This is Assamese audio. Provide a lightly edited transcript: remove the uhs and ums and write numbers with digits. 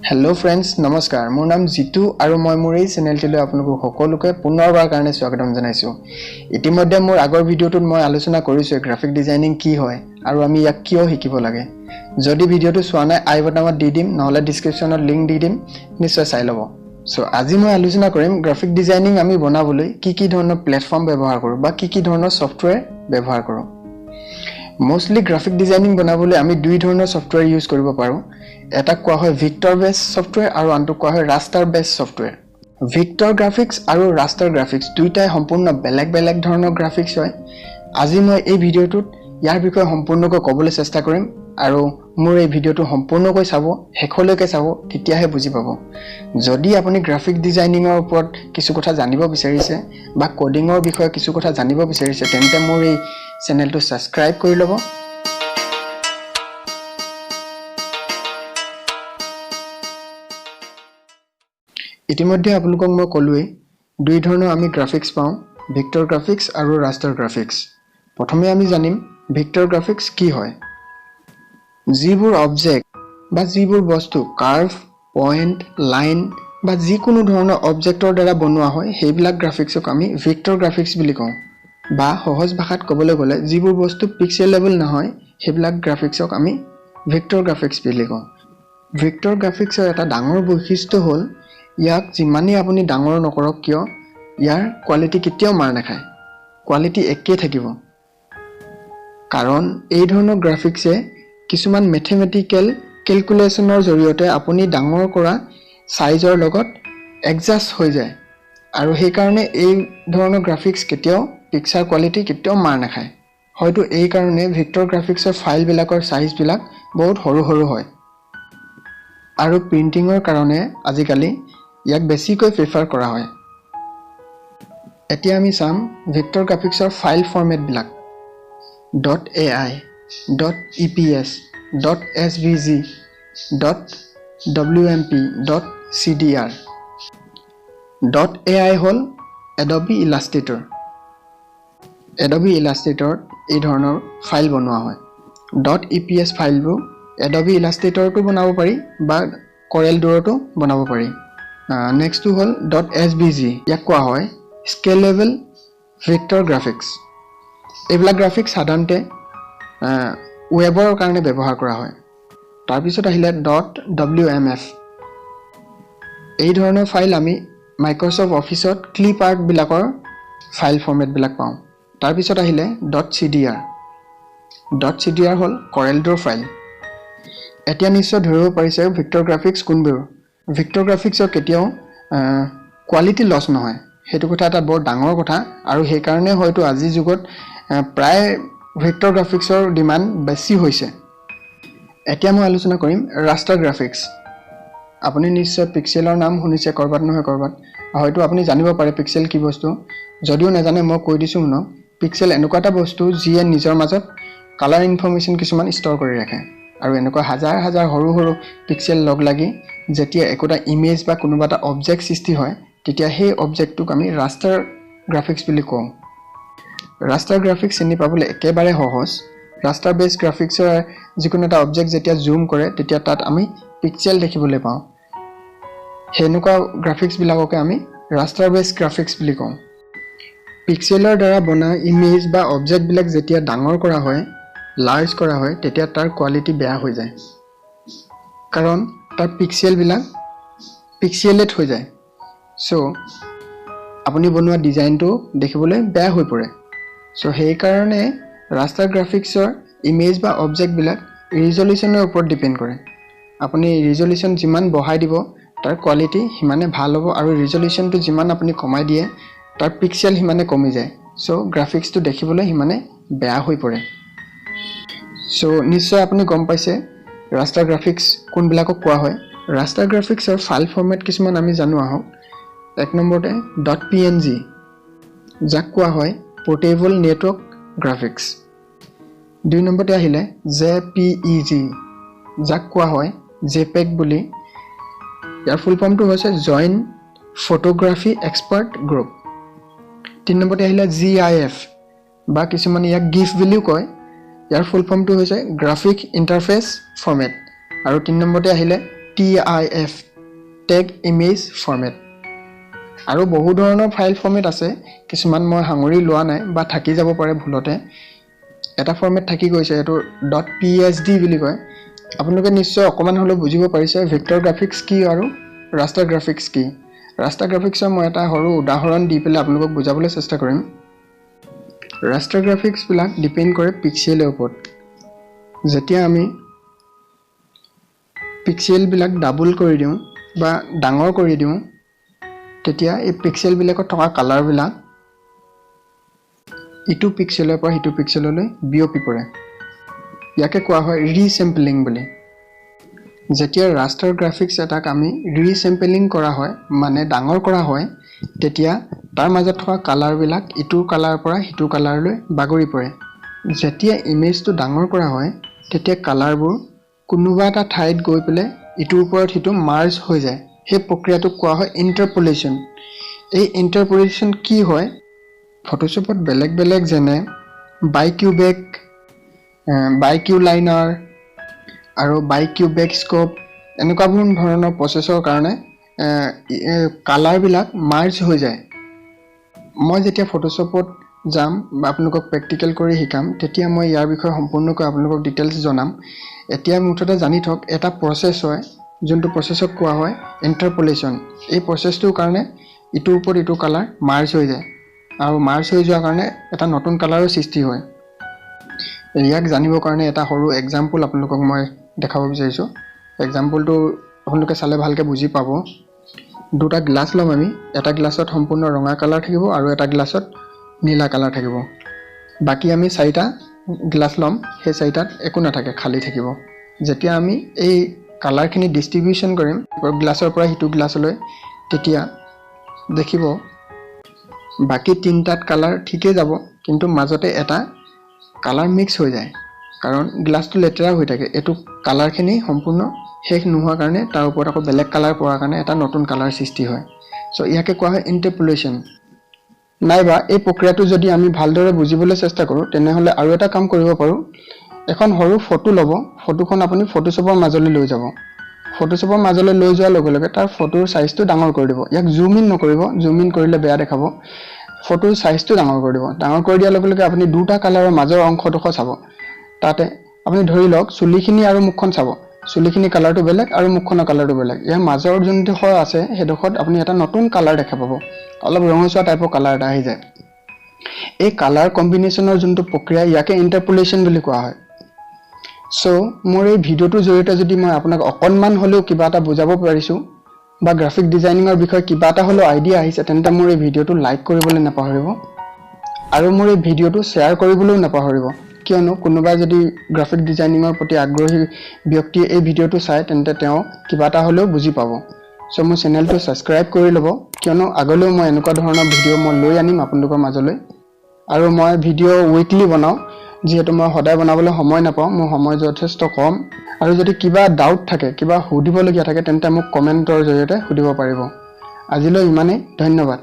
हेलो फ्रेंड्स नमस्कार मोर नाम जितु और मैं मोर এই চেনেলটিলৈ আপোনালোক সকলোকে পুনৰবাৰ কাৰণে স্বাগতম জনাইছো। ইতিমধ্যে মোৰ আগৰ ভিডিঅটোত মই আলোচনা কৰিছো গ্ৰাফিক ডিজাইনিং কি হয় আৰু আমি ইয়াক কিয় শিকিব লাগে। যদি ভিডিঅটো চোৱা নাই আই বটনত দি দিম নহলে ডেসক্ৰিপচনত লিংক দি দিম নিশ্চয় চাই লব। সো আজি মই আলোচনা কৰিম গ্ৰাফিক ডিজাইনিং আমি বনাবলৈ কি ধৰণৰ প্ল্যাটফৰ্ম ব্যৱহাৰ কৰো বা কি ধৰণৰ সফটওয়্যাৰ ব্যৱহাৰ কৰো। মোস্টলি গ্ৰাফিক ডিজাইনিং বনাবলৈ আমি দুই ধৰণৰ সফটওয়্যাৰ ইউজ কৰিব পাৰো। এটা কোৱা হয় ভিক্টৰ বেস সফটওয়্যাৰ আৰু আনটো কোৱা হয় raster base software. Victor graphics আৰু ৰাস্টাৰ গ্ৰাফিক্স দুইটাই সম্পূৰ্ণ বেলেগ ধৰণৰ গ্ৰাফিক্স হয়। আজি মই এই ভিডিঅটোত ইয়াৰ বিষয়ে সম্পূৰ্ণকৈ ক'বলৈ চেষ্টা কৰিম আৰু মোৰ এই ভিডিঅটো সম্পূৰ্ণকৈ চাব, শেষলৈকে চাব, তেতিয়াহে বুজি পাব। যদি আপুনি গ্ৰাফিক ডিজাইনিংৰ ওপৰত কিছু কথা জানিব বিচাৰিছে বা কোডিংৰ বিষয়ে কিছু কথা জানিব বিচাৰিছে তেন্তে মোৰ এই চেনেলটো সাবস্ক্ৰাইব কৰি ল'ব। ইতিমধ্যে আপোনালোকক মই ক'লোৱে দুই ধৰণৰ আমি গ্ৰাফিক্স পাওঁ, ভিক্টৰ গ্ৰাফিক্স আৰু ৰাস্টাৰ গ্ৰাফিক্স। প্ৰথমে আমি জানিম ভিক্টৰ গ্ৰাফিক্স কি হয়। যিবোৰ অবজেক্ট বা যিবোৰ বস্তু কাৰ্ভ, পইণ্ট, লাইন বা যিকোনো ধৰণৰ অবজেক্টৰ দ্বাৰা বনোৱা হয় সেইবিলাক গ্ৰাফিক্সক আমি ভিক্টৰ গ্ৰাফিক্স বুলি কওঁ। বা সহজ ভাষাত ক'বলৈ গ'লে যিবোৰ বস্তু পিক্সেলেবল নহয় সেইবিলাক গ্ৰাফিক্সক আমি ভিক্টৰ গ্ৰাফিক্স বুলি কওঁ। ভিক্টৰ গ্ৰাফিক্সৰ এটা ডাঙৰ বৈশিষ্ট্য হ'ল ইয়াক যিমানেই আপুনি ডাঙৰ নকৰক কিয় ইয়াৰ কোৱালিটি কেতিয়াও মাৰ নাখায়, কোৱালিটি একেই থাকিব। কাৰণ এই ধৰণৰ গ্ৰাফিক্সে কিছুমান মেথমেটিক্যাল ক্যালকুলেশনৰ জৰিয়তে আপুনি ডাঙৰ কৰা সাইজৰ লগত এডজাস্ট হৈ যায় আৰু সেই কাৰণে এই ধৰণৰ গ্ৰাফিক্স কেতিয়াও পিকচাৰ কোৱালিটি কেতিয়াও মাৰ নাখায়। হয়তো এই কাৰণে ভিক্টৰ গ্ৰাফিক্সৰ ফাইল বিলাকৰ সাইজ বিলাক বহুত সৰু হয় আৰু প্ৰিন্টিংৰ কাৰণে আজিকালি ইয়াক বেছিকৈ প্ৰিফাৰ কৰা হয়। এতিয়া আমি চাম ভিক্টৰ গ্ৰাফিক্সৰ ফাইল ফৰমেট বিলাক .ai, .eps, .svg, .wmp, .cdr. .ai হ'ল Adobe Illustrator. Adobe Illustrator এই ধৰণৰ ফাইল বনোৱা হয়। .eps ফাইলবোৰ Adobe Illustratorটো বনাব পাৰি বা Corel Draw-টো বনাব পাৰি। নেক্সট হ'ল .svg, ইয়াক কোৱা হয় স্কেলেবল ভেক্টৰ গ্ৰাফিক্স। এইবিলাক গ্ৰাফিক্স সাধাৰণতে ৱেবৰ কাৰণে ব্যৱহাৰ কৰা হয়। তাৰপিছত আহিলে .wmf, এই ধৰণৰ ফাইল আমি মাইক্ৰসফট অফিচত ক্লিপ আৰ্ট বিলাকৰ ফাইল ফৰমেট বিলাক পাওঁ। তাৰপিছত আহিলে .cdr, .cdr হ'ল Corel Draw ফাইল। এতিয়া নিশ্চয় ধৰিব পাৰিছে ভিক্টৰ গ্ৰাফিক্স কোনবোৰ। ভিক্টৰ গ্ৰাফিক্সৰ কেতিয়াও কোৱালিটি লছ নহয়, সেইটো কথা এটা বৰ ডাঙৰ কথা আৰু সেই কাৰণে হয়তো আজিৰ যুগত প্ৰায় ভিক্টৰ গ্ৰাফিক্সৰ ডিমান্ড বেছি হৈছে। এতিয়া মই আলোচনা কৰিম ৰাস্টাৰ গ্ৰাফিক্স। আপুনি নিশ্চয় পিক্সেলৰ নাম শুনিছে কৰবাত নহয় কৰবাত, হয়তো আপুনি জানিব পাৰে পিক্সেল কি বস্তু। যদিও নাজানে মই কৈ দিছো শুনক। পিক্সেল এনেকুৱা এটা বস্তু যিয়ে নিজৰ মাজত কালাৰ ইনফৰমেশ্যন কিছুমান ষ্টৰ কৰি ৰাখে আৰু এনেকুৱা হাজাৰ সৰু পিক্সেল লগ লাগি যেতিয়া একোটা ইমেজ বা কোনোবা এটা অবজেক্ট সৃষ্টি হয় তেতিয়া সেই অবজেক্টটোক আমি ৰাস্টাৰ গ্ৰাফিক্স বুলি কওঁ। ৰাস্টাৰ গ্ৰাফিক্স চিনি পাবলৈ একেবাৰে সহজ। ৰাস্টাৰ বেস গ্ৰাফিক্সৰ যিকোনো এটা অবজেক্ট যেতিয়া জুম কৰে তেতিয়া তাত আমি পিক্সেল দেখিবলৈ পাওঁ। হেনেকুৱা গ্ৰাফিক্স বিলাককে আমি ৰাস্টাৰ বেস গ্ৰাফিক্স বুলি কওঁ। পিক্সেলৰ দ্বাৰা বনা ইমেজ বা অবজেক্ট বিলাক যেতিয়া ডাঙৰ কৰা হয়, লাৰ্জ কৰা হয় তেতিয়া তাৰ কোৱালিটি বেয়া হৈ যায়। কাৰণ তাৰ পিক্সেল বিলাক পিক্সেলেট হৈ যায়। সো আপুনি বনোৱা ডিজাইনটো দেখিবলৈ বেয়া হৈ পৰে। সো সেই কাৰণে ৰাস্টাৰ গ্ৰাফিক্সৰ ইমেজ বা অবজেক্ট বিলাক ৰিজলিউশনৰ ওপৰত ডিপেন্ড কৰে। আপুনি ৰিজলিউশন যিমান বঢ়াই দিব তাৰ কোৱালিটি সিমানে ভাল হ'ব আৰু ৰিজলিউশনটো যিমান আপুনি কমাই দিয়ে তাৰ পিক্সেল সিমানে কমি যায়। সো গ্ৰাফিক্সটো দেখিবলৈ সিমানে বেয়া হৈ পৰে। সো নিশ্চয় আপুনি গম পাইছে ৰাস্টাৰ গ্ৰাফিক্স কোনবিলাকক কোৱা হয়। ৰাস্টাৰ গ্ৰাফিক্সৰ ফাইল ফৰমেট কিছুমান আমি জানো আহক। এক নম্বৰতে .png, যাক কোৱা হয় পোৰ্টেবল নেটৱৰ্ক গ্ৰাফিক্স। দুই নম্বৰতে আহিলে JPEG, যাক কোৱা হয় JPEG বুলি। ইয়াৰ ফুল ফৰ্মটো হৈছে জইণ্ট ফটোগ্ৰাফি এক্সপাৰ্ট গ্ৰুপ। তিনি নম্বৰতে আহিলে GIF বা কিছুমান ইয়াক GIF বুলিও কয়। ইয়াৰ ফুল ফৰ্মটো হৈছে গ্ৰাফিক ইন্টাৰফেস ফৰমেট। আৰু তিনি নম্বৰতে আহিলে TIF টেগ ইমেজ ফৰ্মেট আৰু বহু ধৰণৰ ফাইল ফৰ্মেট আছে কিছুমান মই সাঙুৰি লোৱা নাই বা থাকি যাব পাৰে ভুলতে এটা ফৰ্মেট থাকি গৈছে এটো .psd বুলি কয় আপোনালোকে নিশ্চয় অকমান হলো বুজিব পাৰিছে ভেক্টৰ গ্ৰাফিক্স কি আৰু ৰাস্টাৰ গ্ৰাফিক্স কি ৰাস্টাৰ গ্ৰাফিক্সৰ মই এটা সৰু উদাহৰণ দি পেলাই আপোনালোকক বুজাবলৈ চেষ্টা কৰিম ৰাস্টাৰ গ্ৰাফিক্স বিলাক ডিপেন্ড কৰে পিক্সেলৰ ওপৰত যেতিয়া আমি পিক্সেল বিলাক ডাবল কৰি দিওঁ বা ডাঙৰ কৰি দিওঁ তেতিয়া এই পিক্সেল বিলাকত থকা কালাৰ বিলাক ইটো পিক্সেলৰ পৰা হিটো পিক্সেললৈ বিয়পি পৰে ইয়াকে কোৱা হয় ৰিসেম্পলিং বুলি যেতিয়া ৰাস্টাৰ গ্ৰাফিক্স এটাক আমি ৰিসেম্পলিং কৰা হয় মানে ডাঙৰ কৰা হয় তেতিয়া তাৰ মাজত থকা কালাৰ বিলাক ইটো কালাৰ পৰা হিটো কালাৰলৈ বাগৰি পৰে যেতিয়া ইমেজটো ডাঙৰ কৰা হয় তেতিয়া কালাৰবোৰ কোনোবা এটা ঠাইত গৈ পেলে ইটোৰ ওপৰত হিটো মাৰ্জ হৈ যায় সেই প্ৰক্ৰিয়াটোক কোৱা হয় ইন্টাৰপোলেশন এই ইন্টাৰপোলেশন কি হয় ফটোশ্বপত বেলেগ বেলেগ যেনে বাইকিউবেক বাইকিউ লাইনাৰ আৰু বাইকিউবেক স্কোপ এনেকুৱা ধৰণৰ প্ৰচেছৰ কাৰণে কালাৰ বিলাক মাৰ্জ হৈ যায় মই যেতিয়া ফটোশ্বপত যাম বা আপোনালোকক প্ৰেক্টিকেল কৰি শিকাম তেতিয়া মই ইয়াৰ বিষয়ে সম্পূৰ্ণকৈ আপোনালোকক ডিটেইলছ জনাম এতিয়া মুঠতে জানি থক এটা প্ৰচেছ হয় যোনটো প্ৰচেছক কোৱা হয় ইন্টাৰপোলেশন এই প্ৰচেছটোৰ কাৰণে ইটোৰ ওপৰত ইটো কালাৰ মাৰ্জ হৈ যায় আৰু মাৰ্জ হৈ যোৱাৰ কাৰণে এটা নতুন কালাৰৰ সৃষ্টি হয় ইয়াক জানিবৰ কাৰণে এটা সৰু এক্সাম্পল আপোনালোকক মই দেখাব বিচাৰিছো এক্সাম্পলটো আপোনালোকে চালে ভালকৈ বুজি পাব দুটা গ্লাছ লম আমি এটা গ্লাছত সম্পূৰ্ণ ৰঙা কালাৰ থাকিব আৰু এটা গ্লাছত নীলা কালাৰ থাকিব বাকি আমি চাৰিটা গ্লাছ লম সেই চাৰিটাত একো নাথাকে খালি থাকিব যেতিয়া আমি এই কালাৰখিনি ডিস্ট্ৰিবিউচন কৰিম গ্লাছৰ পৰা হিটো গ্লাছলৈ তেতিয়া দেখিব বাকি তিনটাত কালাৰ ঠিকই যাব কিন্তু মাজতে এটা কালাৰ মিক্স হৈ যায় কাৰণ গ্লাছটো লেতেৰা হৈ থাকে এটো কালাৰখিনি সম্পূৰ্ণ শেষ নোহোৱাৰ কাৰণে তাৰ ওপৰত আকৌ বেলেগ কালাৰ পৰাৰ কাৰণে এটা নতুন কালাৰ সৃষ্টি হয় সো ইয়াকে কোৱা হয় ইন্টাৰপোলেশন নাইবা এই প্ৰক্ৰিয়াটো যদি আমি ভালদৰে বুজিবলৈ চেষ্টা কৰো তেনেহলে আৰু এটা কাম কৰিব পাৰো এখন সৰু ফটো লব ফটোখন আপুনি ফটোশ্বপৰ মাজলৈ লৈ যাব ফটোশ্বপৰ মাজলৈ লৈ যোৱাৰ লগে লগে তাৰ ফটোৰ সাইজটো ডাঙৰ কৰি দিব ইয়াক জুম ইন নকৰিব জুম ইন কৰিলে বেয়া দেখাব ফটোৰ সাইজটো ডাঙৰ কৰি দিব ডাঙৰ কৰি দিয়াৰ লগে লগে আপুনি দুটা কালাৰৰ মাজৰ অংশটো চাব তাতে আপুনি ধৰি লওক চুলিখিনি আৰু মুখখন চাব চুলিখিনি কালাৰটো বেলেগ আৰু মুখখনৰ কালাৰটো বেলেগ ইয়াৰ মাজৰ যোনটো আছে হেডখত আপুনি এটা নতুন কালাৰ দেখা পাব অলপ ৰঙচুৱা টাইপৰ কালাৰ এটা আহি যায় এই কালাৰ কম্বিনেশনৰ যোনটো প্ৰক্ৰিয়া ইয়াকে ইন্টাৰপোলেশন বুলি কোৱা হয় সো মোৰ এই ভিডিওটোৰ জৰিয়তে যদি মই আপোনাক অকনমান হলেও কিবা এটা বুজাব পাৰিছো বা গ্ৰাফিক ডিজাইনিংৰ বিষয়ে কিবা এটা হলো আইডিয়া আহিছে তেন্তে মোৰ এই ভিডিওটো লাইক কৰিবলৈ নাপাহৰিব আৰু মোৰ এই ভিডিওটো শেয়াৰ কৰিবলৈও নাপাহৰিব কিয়নো কোনোবা যদি গ্ৰাফিক ডিজাইনিংৰ প্ৰতি আগ্ৰহী ব্যক্তি এই ভিডিওটো চাই তেন্তে তেওঁ কিবা এটা হলেও বুজি পাব সো মোৰ চেনেলটো সাবস্ক্ৰাইব কৰি লব কিয়নো আগলৈও মই এনেকুৱা ধৰণৰ ভিডিও মই লৈ আনিম আপোনালোকৰ মাজলৈ আৰু মই ভিডিও উইকলি বনাও যেহেতু মই সদায় বনাবলৈ সময় নাপাওঁ মোৰ সময় যথেষ্ট কম আৰু যদি কিবা ডাউট থাকে কিবা সুধিবলগীয়া থাকে তেন্তে মোক কমেন্টৰ জৰিয়তে সুধিব পাৰিব আজিলৈ ইমানেই ধন্যবাদ